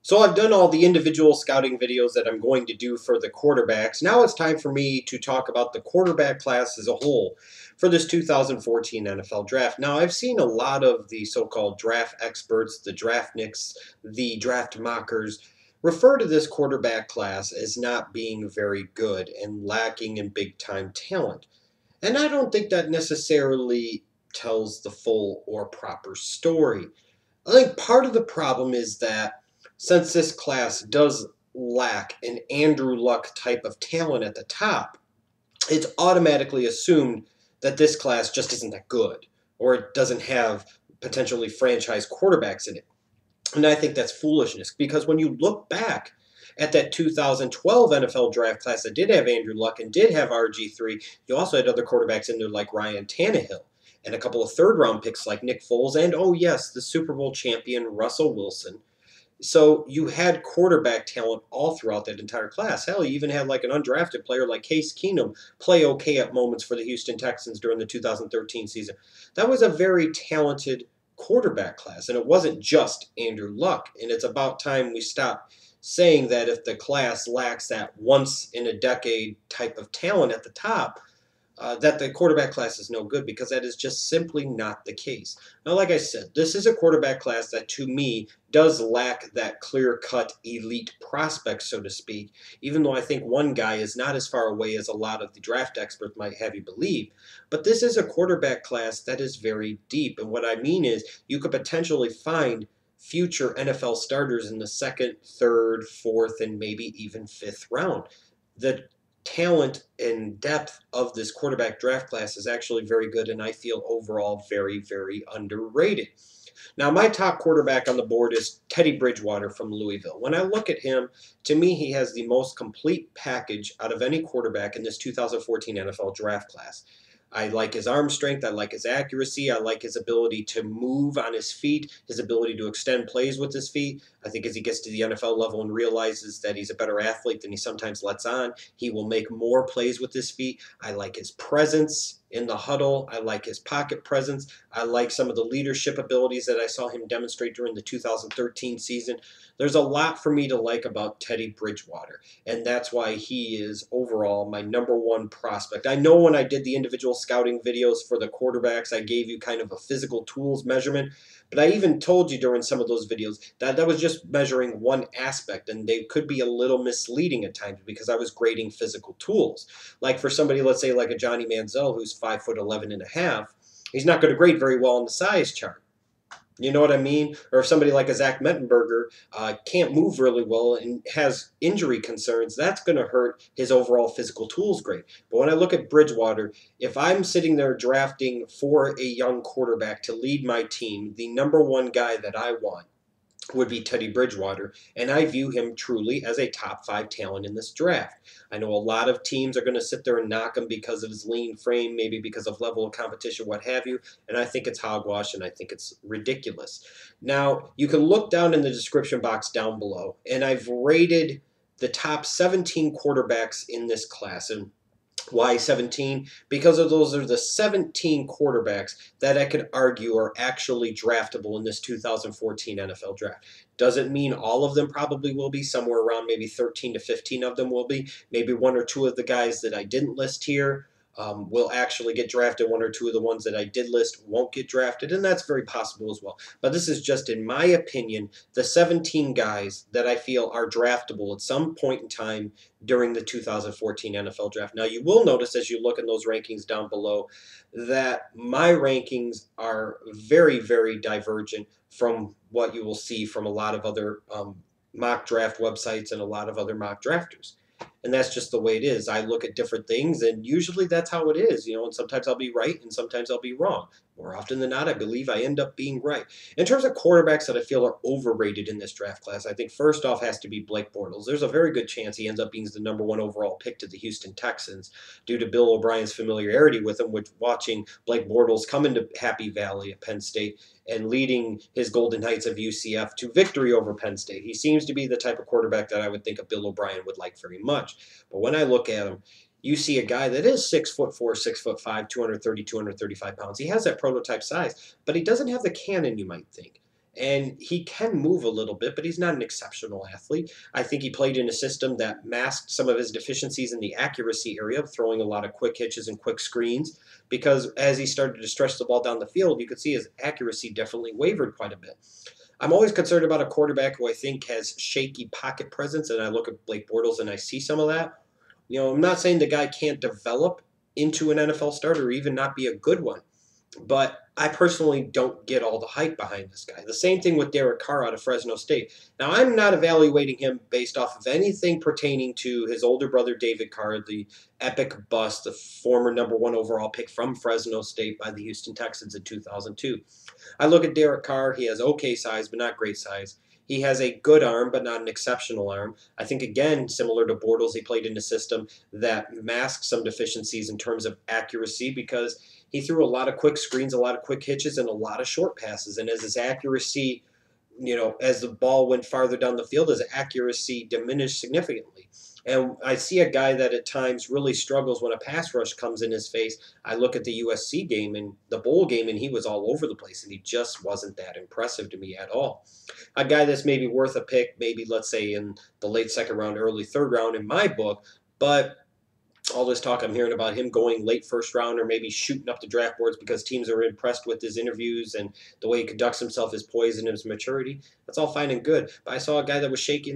So I've done all the individual scouting videos that I'm going to do for the quarterbacks. Now it's time for me to talk about the quarterback class as a whole for this 2014 NFL Draft. Now I've seen a lot of the so-called draft experts, the draftniks, the draft mockers, refer to this quarterback class as not being very good and lacking in big-time talent. And I don't think that necessarily tells the full or proper story. I think part of the problem is that since this class does lack an Andrew Luck type of talent at the top, it's automatically assumed that this class just isn't that good or it doesn't have potentially franchise quarterbacks in it. And I think that's foolishness because when you look back at that 2012 NFL draft class that did have Andrew Luck and did have RG3, you also had other quarterbacks in there like Ryan Tannehill and a couple of third-round picks like Nick Foles and, oh yes, the Super Bowl champion Russell Wilson. So you had quarterback talent all throughout that entire class. Hell, you even had like an undrafted player like Case Keenum play okay at moments for the Houston Texans during the 2013 season. That was a very talented quarterback class, and it wasn't just Andrew Luck. And it's about time we stop saying that if the class lacks that once-in-a-decade type of talent at the top, that the quarterback class is no good, because that is just simply not the case. Now, like I said, this is a quarterback class that, to me, does lack that clear-cut elite prospect, so to speak, even though I think one guy is not as far away as a lot of the draft experts might have you believe. But this is a quarterback class that is very deep, and what I mean is you could potentially find future NFL starters in the second, third, fourth, and maybe even fifth round. The talent and depth of this quarterback draft class is actually very good, and I feel overall very, very underrated. Now, my top quarterback on the board is Teddy Bridgewater from Louisville. When I look at him, to me, he has the most complete package out of any quarterback in this 2014 NFL draft class. I like his arm strength. I like his accuracy. I like his ability to move on his feet, his ability to extend plays with his feet. I think as he gets to the NFL level and realizes that he's a better athlete than he sometimes lets on, he will make more plays with his feet. I like his presence in the huddle. I like his pocket presence. I like some of the leadership abilities that I saw him demonstrate during the 2013 season. There's a lot for me to like about Teddy Bridgewater, and that's why he is overall my #1 prospect. I know when I did the individual scouting videos for the quarterbacks, I gave you kind of a physical tools measurement, but I even told you during some of those videos that that was just measuring one aspect, and they could be a little misleading at times because I was grading physical tools. Like for somebody, let's say like a Johnny Manziel, who's 5'11.5", he's not going to grade very well on the size chart. You know what I mean? Or if somebody like a Zach Mettenberger can't move really well and has injury concerns, that's going to hurt his overall physical tools grade. But when I look at Bridgewater, if I'm sitting there drafting for a young quarterback to lead my team, the #1 guy that I want would be Teddy Bridgewater, and I view him truly as a top 5 talent in this draft. I know a lot of teams are going to sit there and knock him because of his lean frame, maybe because of level of competition, what have you, and I think it's hogwash, and I think it's ridiculous. Now, you can look down in the description box down below, and I've rated the top 17 quarterbacks in this class, and why 17? Because those are the 17 quarterbacks that I could argue are actually draftable in this 2014 NFL draft. Doesn't mean all of them probably will be. Somewhere around maybe 13 to 15 of them will be. Maybe 1 or 2 of the guys that I didn't list here will actually get drafted. 1 or 2 of the ones that I did list won't get drafted, and that's very possible as well. But this is just, in my opinion, the 17 guys that I feel are draftable at some point in time during the 2014 NFL draft. Now, you will notice as you look in those rankings down below that my rankings are very, very divergent from what you will see from a lot of other mock draft websites and a lot of other mock drafters. And that's just the way it is. I look at different things, and usually that's how it is, you know, and sometimes I'll be right and sometimes I'll be wrong. More often than not, I believe I end up being right. In terms of quarterbacks that I feel are overrated in this draft class, I think first off has to be Blake Bortles. There's a very good chance he ends up being the #1 overall pick to the Houston Texans due to Bill O'Brien's familiarity with him, with watching Blake Bortles come into Happy Valley at Penn State and leading his Golden Knights of UCF to victory over Penn State. He seems to be the type of quarterback that I would think of Bill O'Brien would like very much. But when I look at him, you see a guy that is 6'4", 6'5", 230, 235 pounds. He has that prototype size, but he doesn't have the cannon you might think. And he can move a little bit, but he's not an exceptional athlete. I think he played in a system that masked some of his deficiencies in the accuracy area, throwing a lot of quick hitches and quick screens, because as he started to stretch the ball down the field, you could see his accuracy definitely wavered quite a bit. I'm always concerned about a quarterback who I think has shaky pocket presence, and I look at Blake Bortles and I see some of that. I'm not saying the guy can't develop into an NFL starter or even not be a good one, but I personally don't get all the hype behind this guy. The same thing with Derek Carr out of Fresno State. Now, I'm not evaluating him based off of anything pertaining to his older brother, David Carr, the epic bust, the former #1 overall pick from Fresno State by the Houston Texans in 2002. I look at Derek Carr. He has okay size, but not great size. He has a good arm, but not an exceptional arm. I think, again, similar to Bortles, he played in a system that masked some deficiencies in terms of accuracy because he threw a lot of quick screens, a lot of quick hitches, and a lot of short passes. And as his accuracy, as the ball went farther down the field, his accuracy diminished significantly. And I see a guy that at times really struggles when a pass rush comes in his face. I look at the USC game and the bowl game, and he was all over the place, and he just wasn't that impressive to me at all. A guy that's maybe worth a pick, maybe let's say in the late second round, early third round in my book, but all this talk I'm hearing about him going late first round or maybe shooting up the draft boards because teams are impressed with his interviews and the way he conducts himself, his poise and his maturity. That's all fine and good. But I saw a guy that was shaky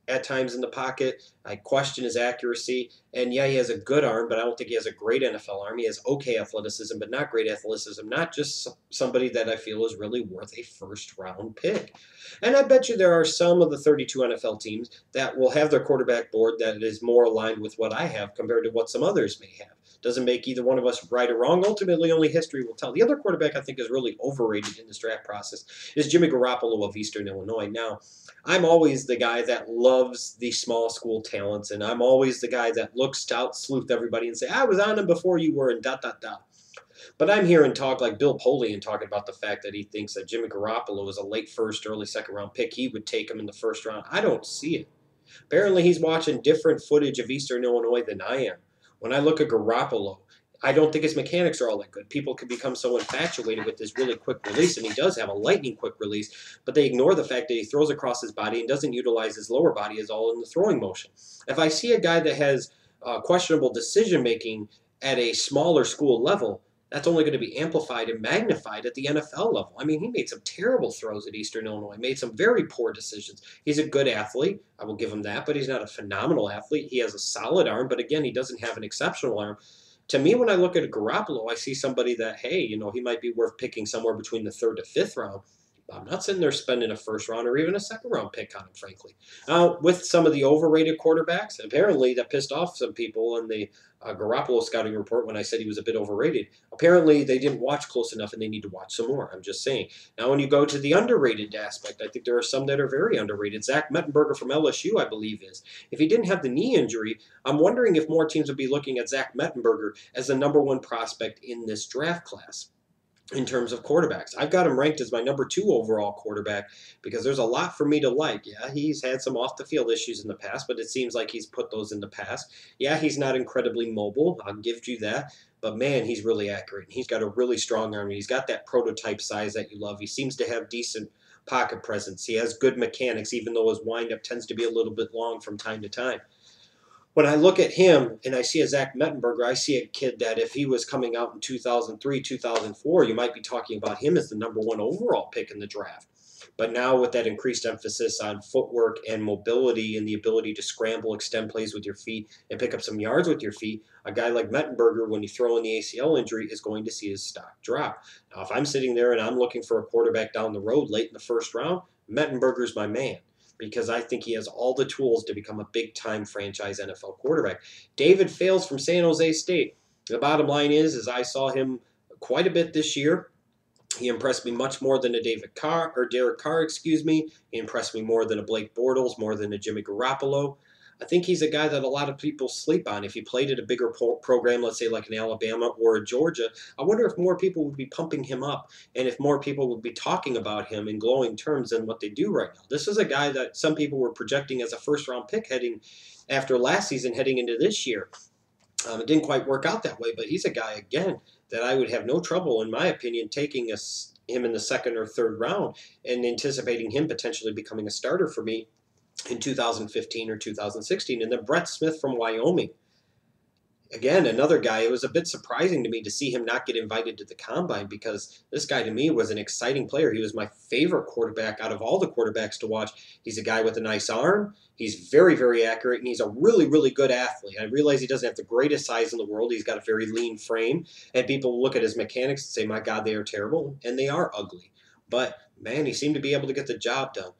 at times in the pocket. I question his accuracy. And yeah, he has a good arm, but I don't think he has a great NFL arm. He has okay athleticism, but not great athleticism. Not just somebody that I feel is really worth a first round pick. And I bet you there are some of the 32 NFL teams that will have their quarterback board that is more aligned with what I have compared to what some others may have. Doesn't make either one of us right or wrong. Ultimately, only history will tell. The other quarterback I think is really overrated in this draft process is Jimmy Garoppolo of Eastern Illinois. Now, I'm always the guy that loves the small school talents, and I'm always the guy that looks to out sleuth everybody and say, I was on him before you were, and dot, dot, dot. But I'm hearing talk like Bill Polian talking about the fact that he thinks that Jimmy Garoppolo is a late first, early second round pick. He would take him in the first round. I don't see it. Apparently, he's watching different footage of Eastern Illinois than I am. When I look at Garoppolo, I don't think his mechanics are all that good. People can become so infatuated with his really quick release, and he does have a lightning quick release, but they ignore the fact that he throws across his body and doesn't utilize his lower body as all in the throwing motion. If I see a guy that has questionable decision-making at a smaller school level, that's only going to be amplified and magnified at the NFL level. I mean, he made some terrible throws at Eastern Illinois, made some very poor decisions. He's a good athlete. I will give him that, but he's not a phenomenal athlete. He has a solid arm, but again, he doesn't have an exceptional arm. To me, when I look at Garoppolo, I see somebody that, hey, he might be worth picking somewhere between the third to fifth round. I'm not sitting there spending a first round or even a second round pick on him, frankly. Now, with some of the overrated quarterbacks, apparently that pissed off some people in the Garoppolo scouting report when I said he was a bit overrated. Apparently they didn't watch close enough and they need to watch some more. I'm just saying. Now, when you go to the underrated aspect, I think there are some that are very underrated. Zach Mettenberger from LSU, I believe, is. If he didn't have the knee injury, I'm wondering if more teams would be looking at Zach Mettenberger as the #1 prospect in this draft class. In terms of quarterbacks, I've got him ranked as my #2 overall quarterback because there's a lot for me to like. Yeah, he's had some off-the-field issues in the past, but it seems like he's put those in the past. Yeah, he's not incredibly mobile. I'll give you that. But, man, he's really accurate. He's got a really strong arm. He's got that prototype size that you love. He seems to have decent pocket presence. He has good mechanics, even though his windup tends to be a little bit long from time to time. When I look at him and I see a Zach Mettenberger, I see a kid that if he was coming out in 2003, 2004, you might be talking about him as the #1 overall pick in the draft. But now with that increased emphasis on footwork and mobility and the ability to scramble, extend plays with your feet, and pick up some yards with your feet, a guy like Mettenberger, when you throw in the ACL injury, is going to see his stock drop. Now, if I'm sitting there and I'm looking for a quarterback down the road late in the first round, Mettenberger's my man, because I think he has all the tools to become a big-time franchise NFL quarterback. David Fales from San Jose State. The bottom line is I saw him quite a bit this year. He impressed me much more than a Derek Carr, He impressed me more than a Blake Bortles, more than a Jimmy Garoppolo. I think he's a guy that a lot of people sleep on. If he played at a bigger program, let's say like an Alabama or a Georgia, I wonder if more people would be pumping him up and if more people would be talking about him in glowing terms than what they do right now. This is a guy that some people were projecting as a first-round pick heading after last season, heading into this year. It didn't quite work out that way, but he's a guy, again, that I would have no trouble, in my opinion, taking a him in the second or third round and anticipating him potentially becoming a starter for me in 2015 or 2016. And then Brett Smith from Wyoming. Again, another guy, it was a bit surprising to me to see him not get invited to the combine, because this guy to me was an exciting player. He was my favorite quarterback out of all the quarterbacks to watch. He's a guy with a nice arm. He's very, very accurate, and he's a really, really good athlete. I realize he doesn't have the greatest size in the world. He's got a very lean frame, and people look at his mechanics and say, my God, they are terrible, and they are ugly. But, man, he seemed to be able to get the job done.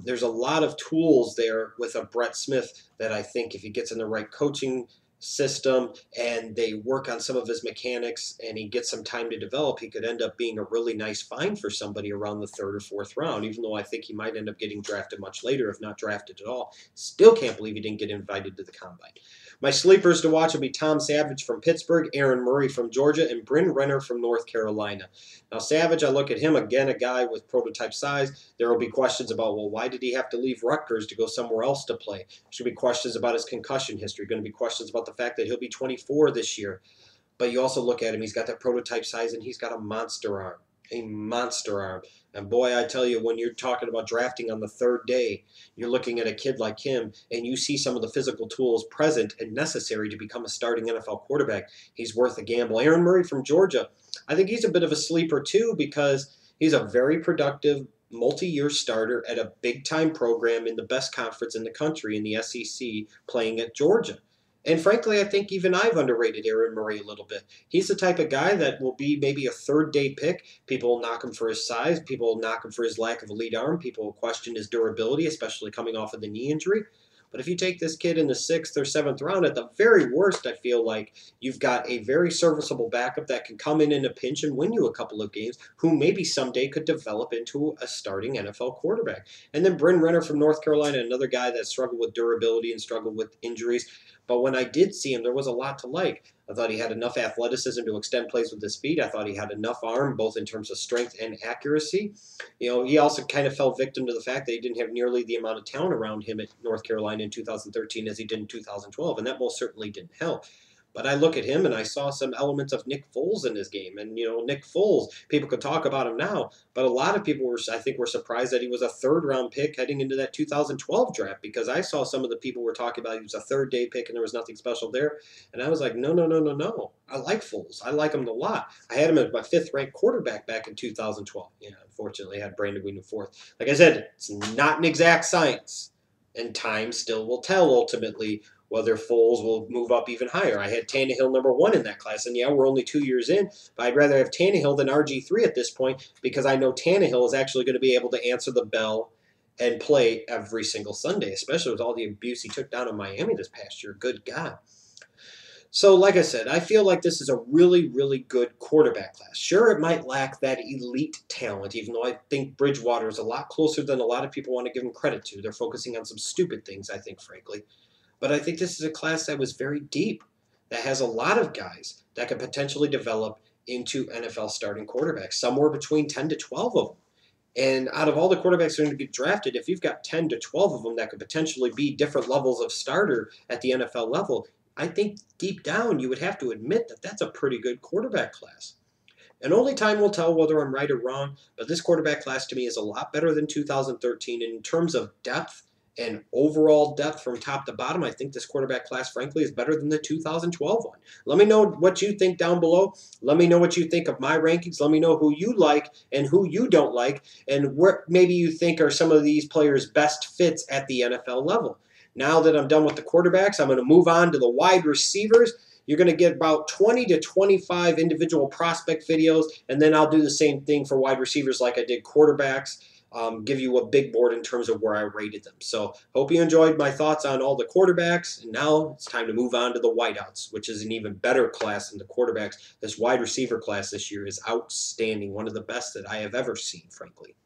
There's a lot of tools there with a Brett Smith that I think if he gets in the right coaching system and they work on some of his mechanics and he gets some time to develop, he could end up being a really nice find for somebody around the third or fourth round, even though I think he might end up getting drafted much later, if not drafted at all. Still can't believe he didn't get invited to the combine. My sleepers to watch will be Tom Savage from Pittsburgh, Aaron Murray from Georgia, and Bryn Renner from North Carolina. Now, Savage, I look at him, again, a guy with prototype size. There will be questions about, well, why did he have to leave Rutgers to go somewhere else to play? There should be questions about his concussion history. Going to be questions about the fact that he'll be 24 this year. But you also look at him, he's got that prototype size, and he's got a monster arm. A monster arm. And boy, I tell you, when you're talking about drafting on the third day, you're looking at a kid like him, and you see some of the physical tools present and necessary to become a starting NFL quarterback. He's worth a gamble. Aaron Murray from Georgia, I think he's a bit of a sleeper too, because he's a very productive multi-year starter at a big-time program in the best conference in the country, in the SEC, playing at Georgia. And frankly, I think even I've underrated Aaron Murray a little bit. He's the type of guy that will be maybe a third-day pick. People will knock him for his size. People will knock him for his lack of elite arm. People will question his durability, especially coming off of the knee injury. But if you take this kid in the 6th or 7th round, at the very worst, I feel like you've got a very serviceable backup that can come in a pinch and win you a couple of games, who maybe someday could develop into a starting NFL quarterback. And then Bryn Renner from North Carolina, another guy that struggled with durability and struggled with injuries. But when I did see him, there was a lot to like. I thought he had enough athleticism to extend plays with his feet. I thought he had enough arm, both in terms of strength and accuracy. You know, he also kind of fell victim to the fact that he didn't have nearly the amount of talent around him at North Carolina in 2013 as he did in 2012, and that most certainly didn't help. But I look at him and I saw some elements of Nick Foles in his game. And, you know, Nick Foles, people could talk about him now, but a lot of people were, I think, were surprised that he was a third-round pick heading into that 2012 draft, because I saw some of the people were talking about he was a third-day pick and there was nothing special there. And I was like, no, no, no, no, no. I like Foles. I like him a lot. I had him as my 5th-ranked quarterback back in 2012. Yeah, unfortunately, I had Brandon Weeden in 4th. Like I said, it's not an exact science, and time still will tell ultimately whether Foles will move up even higher. I had Tannehill number 1 in that class, and yeah, we're only 2 years in, but I'd rather have Tannehill than RG3 at this point, because I know Tannehill is actually going to be able to answer the bell and play every single Sunday, especially with all the abuse he took down in Miami this past year. Good God. So, like I said, I feel like this is a really, really good quarterback class. Sure, it might lack that elite talent, even though I think Bridgewater is a lot closer than a lot of people want to give him credit to. They're focusing on some stupid things, I think, frankly. But I think this is a class that was very deep, that has a lot of guys that could potentially develop into NFL starting quarterbacks, somewhere between 10 to 12 of them. And out of all the quarterbacks that are going to get drafted, if you've got 10 to 12 of them that could potentially be different levels of starter at the NFL level, I think deep down you would have to admit that that's a pretty good quarterback class. And only time will tell whether I'm right or wrong, but this quarterback class to me is a lot better than 2013. And in terms of depth and overall depth from top to bottom, I think this quarterback class, frankly, is better than the 2012 one. Let me know what you think down below. Let me know what you think of my rankings. Let me know who you like and who you don't like, and where maybe you think are some of these players' best fits at the NFL level. Now that I'm done with the quarterbacks, I'm going to move on to the wide receivers. You're going to get about 20 to 25 individual prospect videos, and then I'll do the same thing for wide receivers like I did quarterbacks. Give you a big board in terms of where I rated them. So hope you enjoyed my thoughts on all the quarterbacks. And now it's time to move on to the wideouts, which is an even better class than the quarterbacks. This wide receiver class this year is outstanding, one of the best that I have ever seen, frankly.